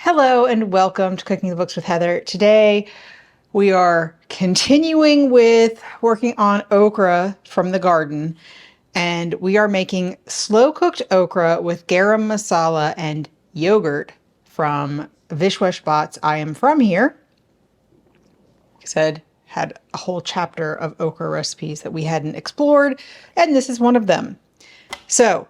Hello and welcome to Cooking the Books with Heather. Today we are continuing with working on okra from the garden, and we are making slow cooked okra with garam masala and yogurt from Vishwesh Bhat's I Am From Here. Like I said, had a whole chapter of okra recipes that we hadn't explored, and this is one of them. So,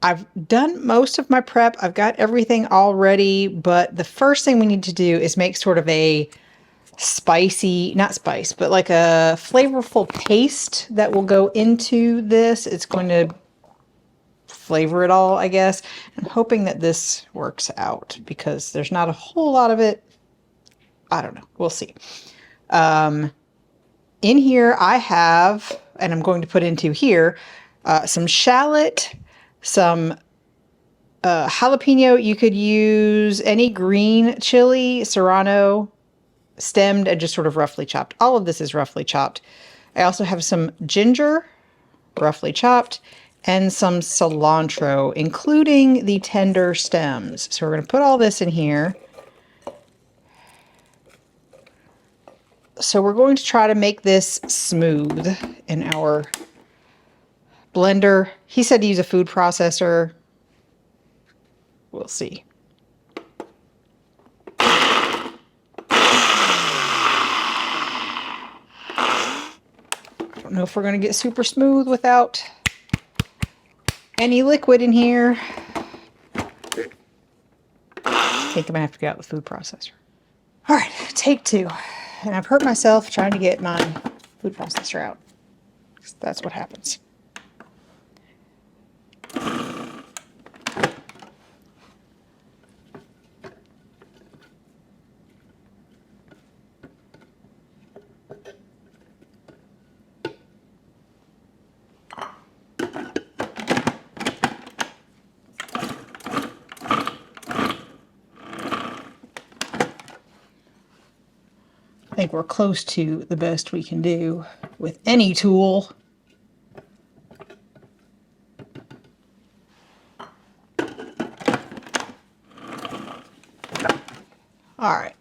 I've done most of my prep. I've got everything all ready, but the first thing we need to do is make sort of a spicy, not spice, but like a flavorful paste that will go into this. It's going to flavor it all, I guess. I'm hoping that this works out because there's not a whole lot of it. I don't know. We'll see. In here I have, and I'm going to put into here, some shallot, some jalapeno. You could use any green chili, serrano, stemmed and just sort of roughly chopped. All of this is roughly chopped. I also have some ginger, roughly chopped, and some cilantro, including the tender stems. So we're going to put all this in here. So we're going to try to make this smooth in our blender. He said to use a food processor. We'll see. I don't know if we're going to get super smooth without any liquid in here. I think I'm going to have to get out the food processor. All right, take two. And I've hurt myself trying to get my food processor out. That's what happens. I think we're close to the best we can do with any tool. All right,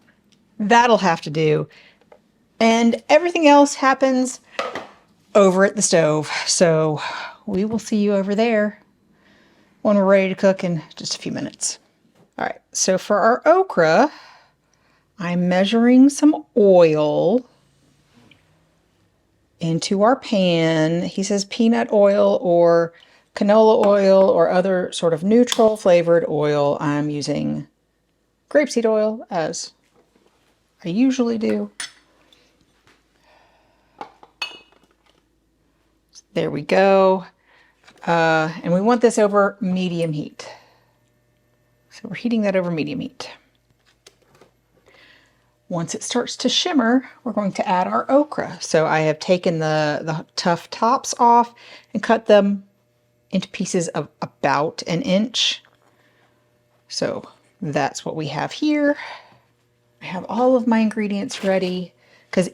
that'll have to do. And everything else happens over at the stove. So we will see you over there when we're ready to cook in just a few minutes. All right, so for our okra, I'm measuring some oil into our pan. He says peanut oil or canola oil or other sort of neutral flavored oil. I'm using grapeseed oil as I usually do. There we go. And we want this over medium heat. So we're heating that over medium heat. Once it starts to shimmer, we're going to add our okra. So I have taken the tough tops off and cut them into pieces of about an inch. So that's what we have here. I have all of my ingredients ready because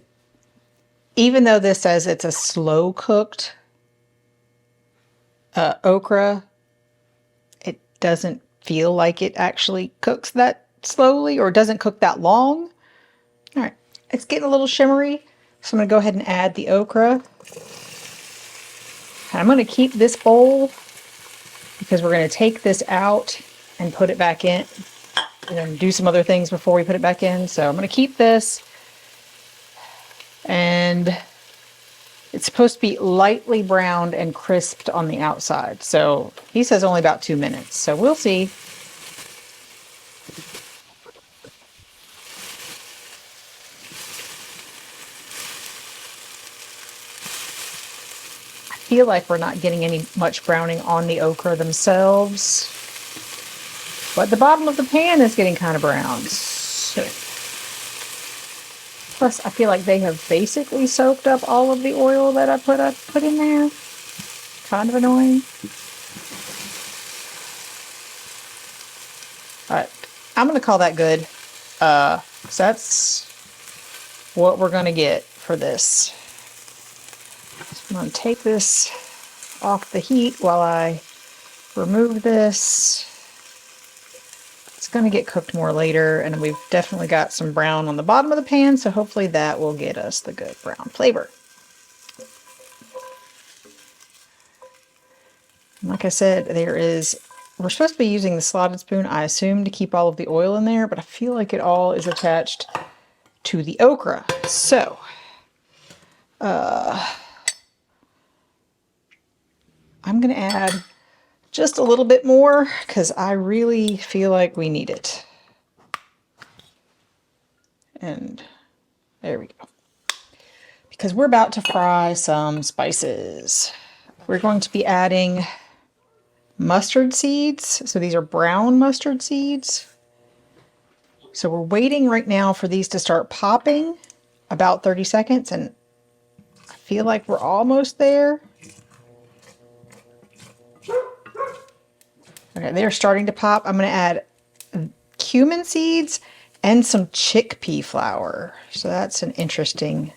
even though this says it's a slow cooked okra, it doesn't feel like it actually cooks that slowly or doesn't cook that long. All right, it's getting a little shimmery, so I'm going to go ahead and add the okra. And I'm going to keep this bowl because we're going to take this out and put it back in and then do some other things before we put it back in. So I'm going to keep this, and it's supposed to be lightly browned and crisped on the outside. So he says only about 2 minutes. So we'll see. I feel like we're not getting any much browning on the okra themselves, but the bottom of the pan is getting kind of brown. So, plus, I feel like they have basically soaked up all of the oil that I put in there. Kind of annoying. All right, I'm going to call that good. So that's what we're going to get for this. I'm going to take this off the heat while I remove this. It's going to get cooked more later, and we've definitely got some brown on the bottom of the pan, so hopefully that will get us the good brown flavor. Like I said, we're supposed to be using the slotted spoon, I assume, to keep all of the oil in there, but I feel like it all is attached to the okra. So, I'm going to add just a little bit more because I really feel like we need it. And there we go. Because we're about to fry some spices. We're going to be adding mustard seeds. So these are brown mustard seeds. So we're waiting right now for these to start popping, about 30 seconds, and I feel like we're almost there. Okay, they're starting to pop. I'm going to add cumin seeds and some chickpea flour. So that's an interesting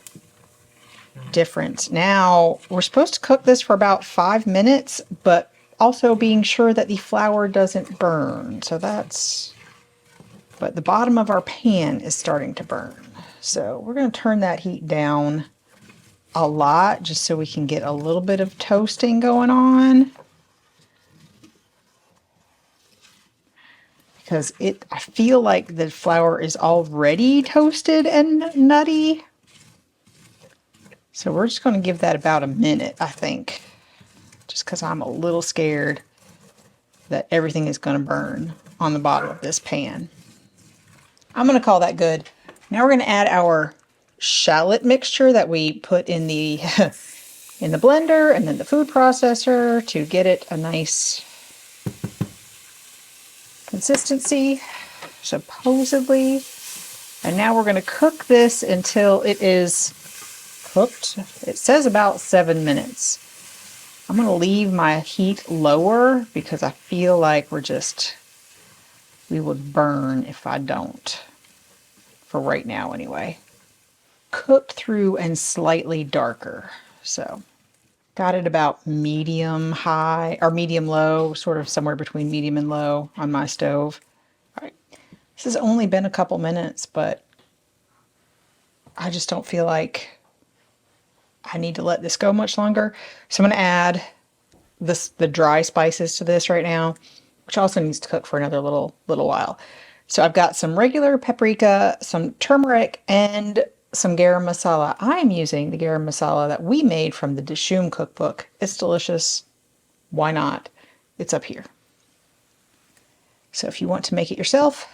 difference. Now, we're supposed to cook this for about 5 minutes, but also being sure that the flour doesn't burn. So but the bottom of our pan is starting to burn. So we're going to turn that heat down a lot just so we can get a little bit of toasting going on. Because I feel like the flour is already toasted and nutty. So we're just going to give that about a minute, I think. Just because I'm a little scared that everything is going to burn on the bottom of this pan. I'm going to call that good. Now we're going to add our shallot mixture that we put in the in the blender and then the food processor to get it a nice consistency, supposedly. And now we're going to cook this until it is cooked. It says about 7 minutes. I'm going to leave my heat lower because I feel like we would burn if I don't. For right now anyway. Cooked through and slightly darker. So got it about medium high or medium low, sort of somewhere between medium and low on my stove. All right. This has only been a couple minutes, but I just don't feel like I need to let this go much longer. So I'm going to add the dry spices to this right now, which also needs to cook for another little while. So I've got some regular paprika, some turmeric, and some garam masala. I'm using the garam masala that we made from the Dishoom cookbook. It's delicious. Why not? It's up here. So if you want to make it yourself,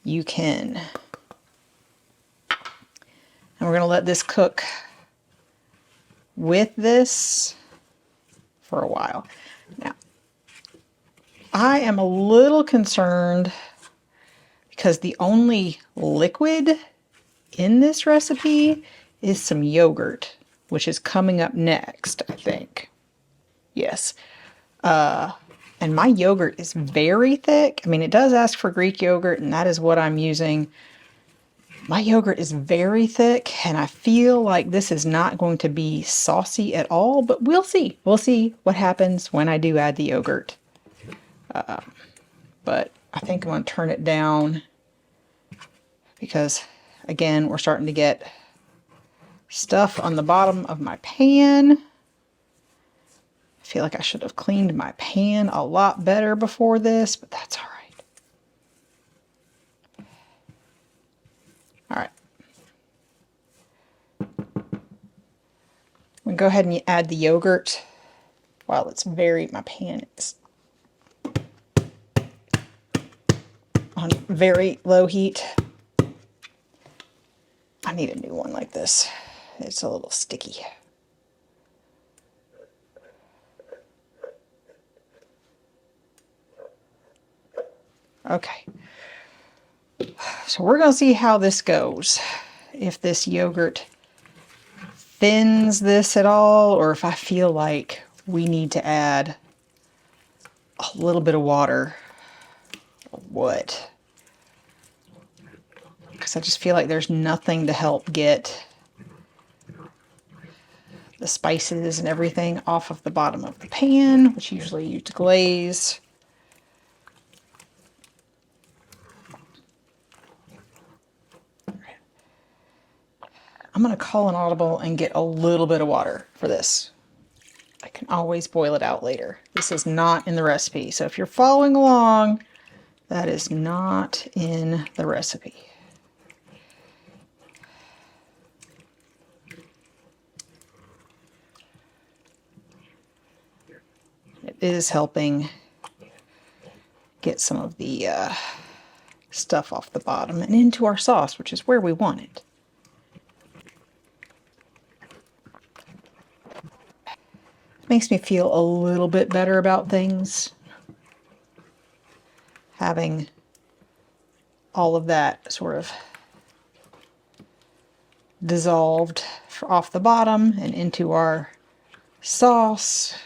you can. And we're going to let this cook with this for a while. Now, I am a little concerned because the only liquid in this recipe is some yogurt, which is coming up next, I think. Yes. And my yogurt is very thick. I mean, it does ask for Greek yogurt, and that is what I'm using. My yogurt is very thick, and I feel like this is not going to be saucy at all, but we'll see. We'll see what happens when I do add the yogurt. But I think I'm going to turn it down because, again, we're starting to get stuff on the bottom of my pan. I feel like I should have cleaned my pan a lot better before this, but that's all right. All right. I'm going to go ahead and add the yogurt while it's my pan is on very low heat. I need a new one like this. It's a little sticky. Okay. So we're going to see how this goes. If this yogurt thins this at all, or if I feel like we need to add a little bit of water. Or what? Because I just feel like there's nothing to help get the spices and everything off of the bottom of the pan, which usually used to glaze. I'm going to call an audible and get a little bit of water for this. I can always boil it out later. This is not in the recipe. So if you're following along, that is not in the recipe. It is helping get some of the stuff off the bottom and into our sauce, which is where we want it. Makes me feel a little bit better about things, having all of that sort of dissolved off the bottom and into our sauce.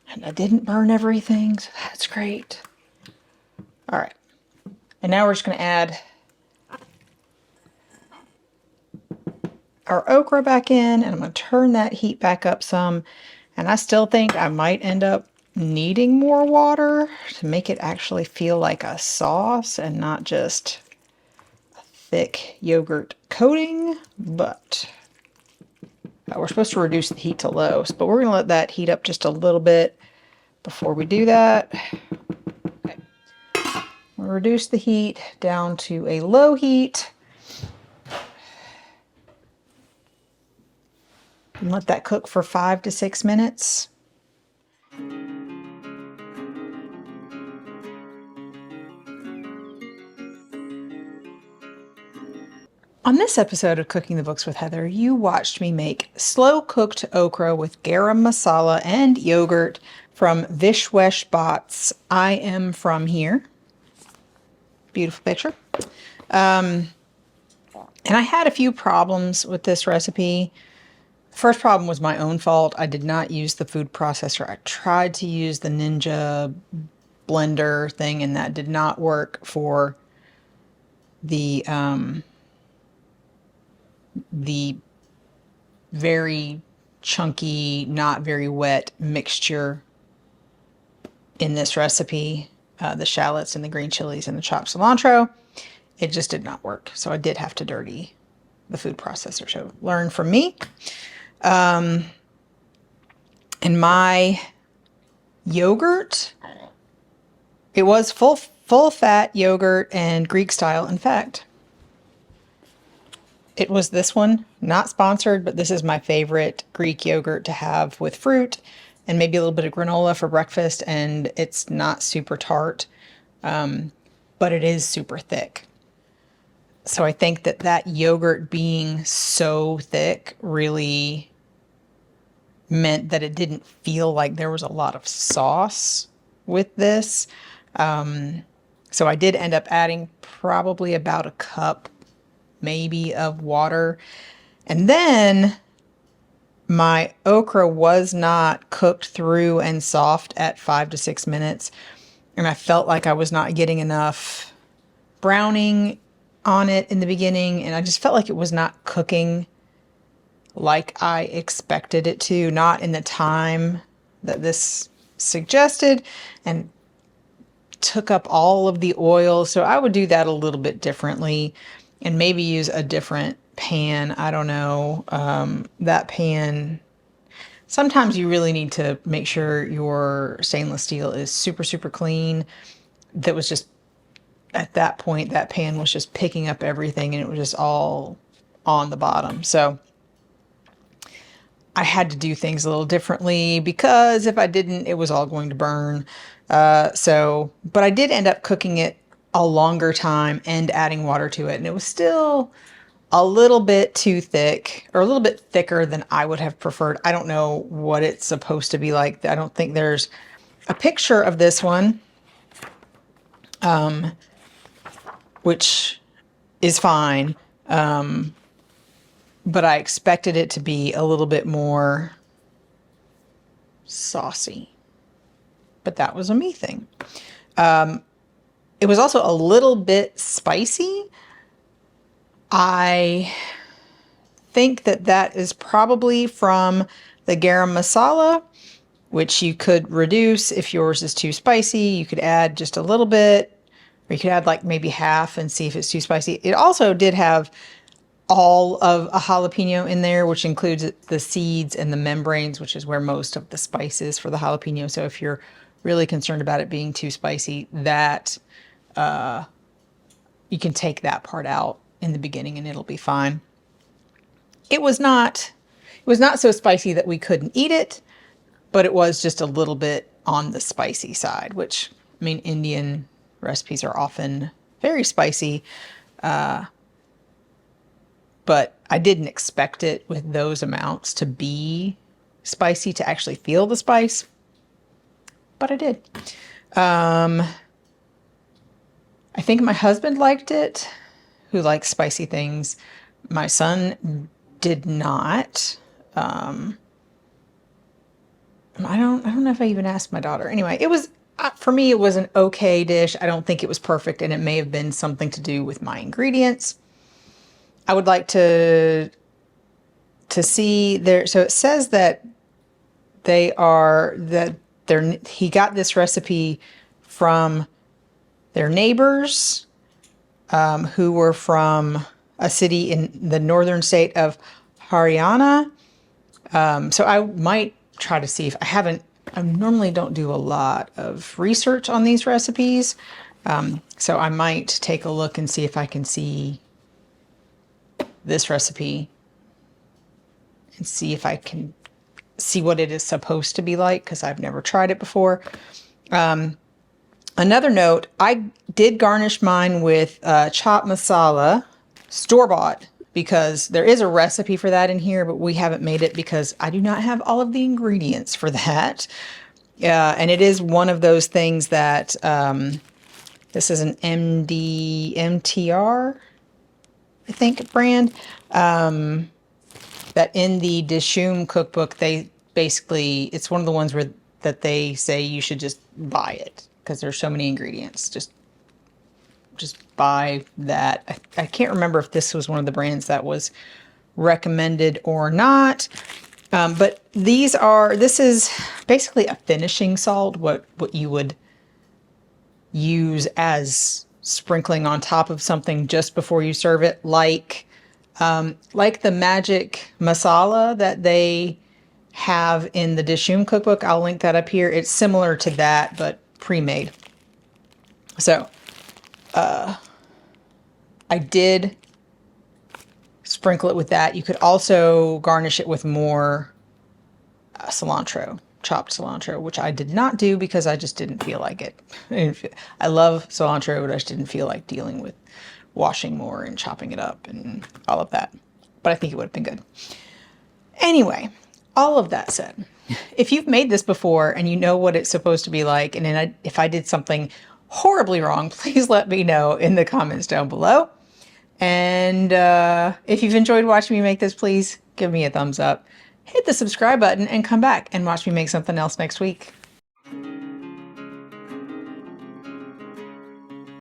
And I didn't burn everything, so that's great. All right, and now we're just going to add our okra back in, and I'm going to turn that heat back up some. And I still think I might end up needing more water to make it actually feel like a sauce and not just a thick yogurt coating, but we're supposed to reduce the heat to low, but we're going to let that heat up just a little bit before we do that. Okay. We'll reduce the heat down to a low heat. And let that cook for 5 to 6 minutes. On this episode of Cooking the Books with Heather, you watched me make slow-cooked okra with garam masala and yogurt from Vishwesh Bhatt's I Am From Here. Beautiful picture. And I had a few problems with this recipe. First problem was my own fault. I did not use the food processor. I tried to use the Ninja blender thing, and that did not work for the very chunky, not very wet mixture in this recipe. The shallots and the green chilies and the chopped cilantro. It just did not work. So I did have to dirty the food processor. So learn from me. And my yogurt, it was full fat yogurt and Greek style. In fact, it was this one, not sponsored, but this is my favorite Greek yogurt to have with fruit and maybe a little bit of granola for breakfast. And it's not super tart, but it is super thick. So I think that yogurt being so thick really meant that it didn't feel like there was a lot of sauce with this. So I did end up adding probably about a cup, maybe, of water. And then my okra was not cooked through and soft at 5 to 6 minutes. And I felt like I was not getting enough browning on it in the beginning, and I just felt like it was not cooking like I expected it to, not in the time that this suggested, and took up all of the oil. So I would do that a little bit differently and maybe use a different pan. I don't know. That pan, sometimes you really need to make sure your stainless steel is super, super clean. That was just, at that point, that pan was just picking up everything and it was just all on the bottom. So I had to do things a little differently because if I didn't, it was all going to burn. But I did end up cooking it a longer time and adding water to it. And it was still a little bit too thick, or a little bit thicker than I would have preferred. I don't know what it's supposed to be like. I don't think there's a picture of this one. Which is fine, but I expected it to be a little bit more saucy, but that was a me thing. It was also a little bit spicy. I think that is probably from the garam masala, which you could reduce if yours is too spicy. You could add just a little bit, or you could add like maybe half and see if it's too spicy. It also did have all of a jalapeno in there, which includes the seeds and the membranes, which is where most of the spice is for the jalapeno. So if you're really concerned about it being too spicy, that you can take that part out in the beginning and it'll be fine. It was not so spicy that we couldn't eat it, but it was just a little bit on the spicy side, which, I mean, Indian recipes are often very spicy, but I didn't expect it with those amounts to be spicy, to actually feel the spice, but I did. I think my husband liked it, who likes spicy things. My son did not. I don't know if I even asked my daughter. Anyway, it was, for me, it was an okay dish. I don't think it was perfect, and it may have been something to do with my ingredients. I would like to see there. So it says that he got this recipe from their neighbors, who were from a city in the northern state of Haryana. So I might try to see if I normally don't do a lot of research on these recipes. So I might take a look and see if I can see this recipe and see if I can see what it is supposed to be like, because I've never tried it before. Another note, I did garnish mine with chopped masala, store-bought, because there is a recipe for that in here, but we haven't made it because I do not have all of the ingredients for that. And it is one of those things that, this is an MTR, I think, brand, that in the Dishoom cookbook, they basically, it's one of the ones that they say you should just buy it because there's so many ingredients. Just buy that. I can't remember if this was one of the brands that was recommended or not. But this is basically a finishing salt, what you would use as sprinkling on top of something just before you serve it, like the magic masala that they have in the Dishoom cookbook. I'll link that up here. It's similar to that, but pre-made. So, I did sprinkle it with that. You could also garnish it with more cilantro, chopped cilantro, which I did not do because I just didn't feel like it. I love cilantro, but I just didn't feel like dealing with washing more and chopping it up and all of that. But I think it would have been good. Anyway, all of that said, if you've made this before and you know what it's supposed to be like, and then if I did something horribly wrong, please let me know in the comments down below. And if you've enjoyed watching me make this, please give me a thumbs up, hit the subscribe button, and come back and watch me make something else next week.